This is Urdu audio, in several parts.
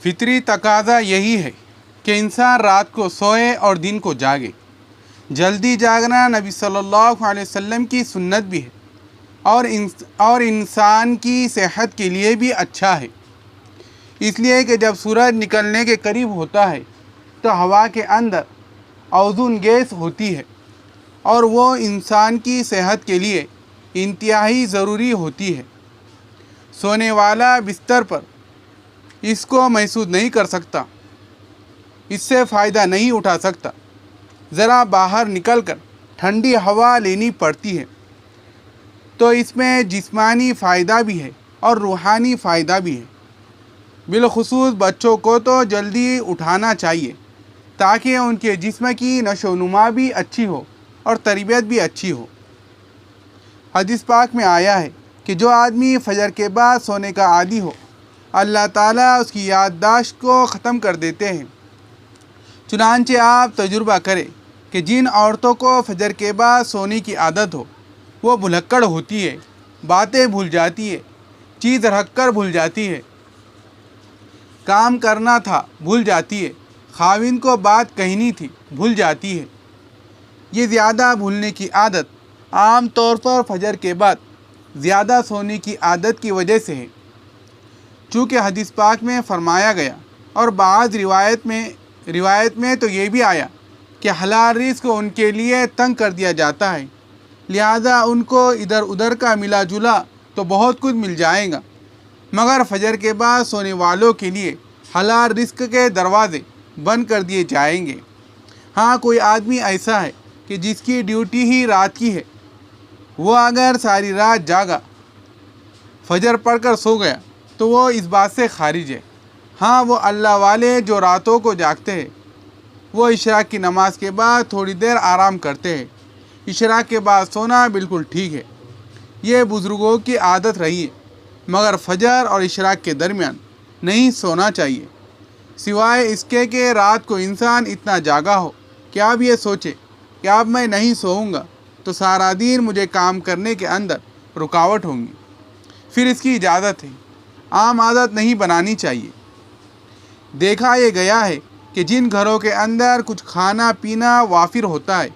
فطری تقاضا یہی ہے کہ انسان رات کو سوئے اور دن کو جاگے۔ جلدی جاگنا نبی صلی اللہ علیہ وسلم کی سنت بھی ہے اور انسان کی صحت کے لیے بھی اچھا ہے، اس لیے کہ جب سورج نکلنے کے قریب ہوتا ہے تو ہوا کے اندر اوزون گیس ہوتی ہے اور وہ انسان کی صحت کے لیے انتہائی ضروری ہوتی ہے۔ سونے والا بستر پر اس کو محسوس نہیں کر سکتا، اس سے فائدہ نہیں اٹھا سکتا، ذرا باہر نکل کر ٹھنڈی ہوا لینی پڑتی ہے، تو اس میں جسمانی فائدہ بھی ہے اور روحانی فائدہ بھی ہے۔ بالخصوص بچوں کو تو جلدی اٹھانا چاہیے تاکہ ان کے جسم کی نشو و نما بھی اچھی ہو اور تربیت بھی اچھی ہو۔ حدیث پاک میں آیا ہے کہ جو آدمی فجر کے بعد سونے کا عادی ہو، اللہ تعالیٰ اس کی یادداشت کو ختم کر دیتے ہیں۔ چنانچہ آپ تجربہ کریں کہ جن عورتوں کو فجر کے بعد سونے کی عادت ہو وہ بھلکڑ ہوتی ہے، باتیں بھول جاتی ہے، چیز رکھ کر بھول جاتی ہے، کام کرنا تھا بھول جاتی ہے، خاوند کو بات کہنی تھی بھول جاتی ہے۔ یہ زیادہ بھولنے کی عادت عام طور پر فجر کے بعد زیادہ سونے کی عادت کی وجہ سے ہے، چونکہ حدیث پاک میں فرمایا گیا اور بعض روایت میں تو یہ بھی آیا کہ حلال رزق ان کے لیے تنگ کر دیا جاتا ہے، لہذا ان کو ادھر ادھر کا ملا جلا تو بہت کچھ مل جائے گا، مگر فجر کے بعد سونے والوں کے لیے حلال رزق کے دروازے بند کر دیے جائیں گے۔ ہاں، کوئی آدمی ایسا ہے کہ جس کی ڈیوٹی ہی رات کی ہے، وہ اگر ساری رات جاگا، فجر پڑھ کر سو گیا تو وہ اس بات سے خارج ہے۔ ہاں، وہ اللہ والے جو راتوں کو جاگتے ہیں، وہ عشاء کی نماز کے بعد تھوڑی دیر آرام کرتے ہیں۔ عشاء کے بعد سونا بالکل ٹھیک ہے، یہ بزرگوں کی عادت رہی ہے، مگر فجر اور عشاء کے درمیان نہیں سونا چاہیے، سوائے اس کے کہ رات کو انسان اتنا جاگا ہو کہ اب یہ سوچے کہ اب میں نہیں سوؤں گا تو سارا دن مجھے کام کرنے کے اندر رکاوٹ ہوں گی، پھر اس کی اجازت ہے۔ عام عادت نہیں بنانی چاہیے۔ دیکھا یہ گیا ہے کہ جن گھروں کے اندر کچھ کھانا پینا وافر ہوتا ہے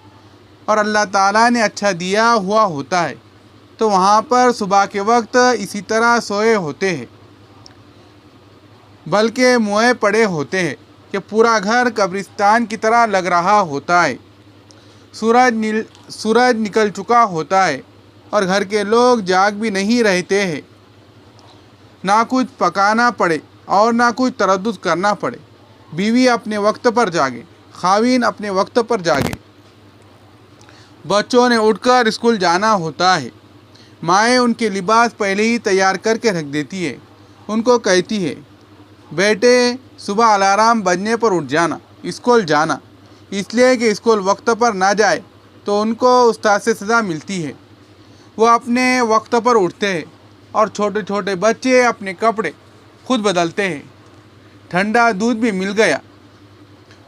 اور اللہ تعالیٰ نے اچھا دیا ہوا ہوتا ہے تو وہاں پر صبح کے وقت اسی طرح سوئے ہوتے ہیں، بلکہ موئے پڑے ہوتے ہیں کہ پورا گھر قبرستان کی طرح لگ رہا ہوتا ہے۔ سورج نکل چکا ہوتا ہے اور گھر کے لوگ جاگ بھی نہیں رہتے ہیں، نہ کچھ پکانا پڑے اور نہ کچھ تردد کرنا پڑے، بیوی اپنے وقت پر جاگے، خاوند اپنے وقت پر جاگے، بچوں نے اٹھ کر اسکول جانا ہوتا ہے، مائیں ان کے لباس پہلے ہی تیار کر کے رکھ دیتی ہے، ان کو کہتی ہے بیٹے صبح الارم بجنے پر اٹھ جانا، اسکول جانا، اس لیے کہ اسکول وقت پر نہ جائے تو ان کو استاد سے سزا ملتی ہے۔ وہ اپنے وقت پر اٹھتے ہیں اور چھوٹے چھوٹے بچے اپنے کپڑے خود بدلتے ہیں۔ ٹھنڈا دودھ بھی مل گیا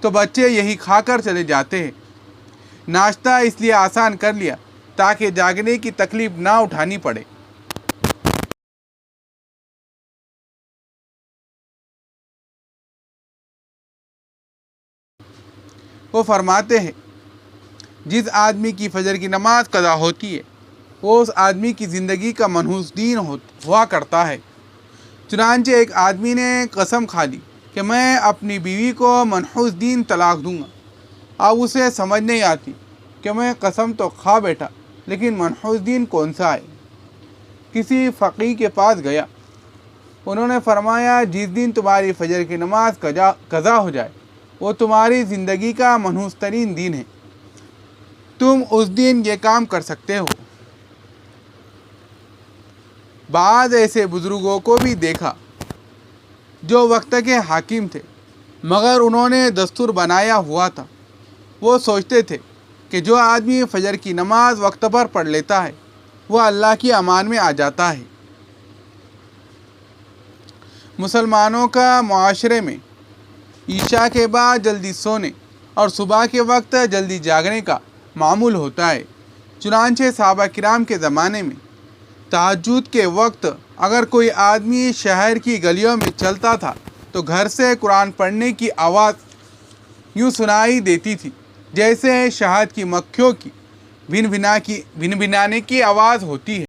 تو بچے یہی کھا کر چلے جاتے ہیں۔ ناشتہ اس لیے آسان کر لیا تاکہ جاگنے کی تکلیف نہ اٹھانی پڑے۔ وہ فرماتے ہیں جس آدمی کی فجر کی نماز قضا ہوتی ہے وہ اس آدمی کی زندگی کا منحوس دین ہوا کرتا ہے۔ چنانچہ ایک آدمی نے قسم کھا لی کہ میں اپنی بیوی کو منحوس دین طلاق دوں گا۔ اب اسے سمجھ نہیں آتی کہ میں قسم تو کھا بیٹھا لیکن منحوس دین کون سا ہے۔ کسی فقیہ کے پاس گیا، انہوں نے فرمایا جس دن تمہاری فجر کی نماز قضا ہو جائے وہ تمہاری زندگی کا منحوس ترین دین ہے، تم اس دن یہ کام کر سکتے ہو۔ بعض ایسے بزرگوں کو بھی دیکھا جو وقت کے حاکم تھے مگر انہوں نے دستور بنایا ہوا تھا۔ وہ سوچتے تھے کہ جو آدمی فجر کی نماز وقت پر پڑھ لیتا ہے وہ اللہ کی امان میں آ جاتا ہے۔ مسلمانوں کا معاشرے میں عشاء کے بعد جلدی سونے اور صبح کے وقت جلدی جاگنے کا معمول ہوتا ہے۔ چنانچہ صحابہ کرام کے زمانے میں تہجد کے وقت اگر کوئی آدمی شہر کی گلیوں میں چلتا تھا تو گھر سے قرآن پڑھنے کی آواز یوں سنائی دیتی تھی جیسے شہد کی مکھیوں کی بھن بھنانے کی آواز ہوتی ہے۔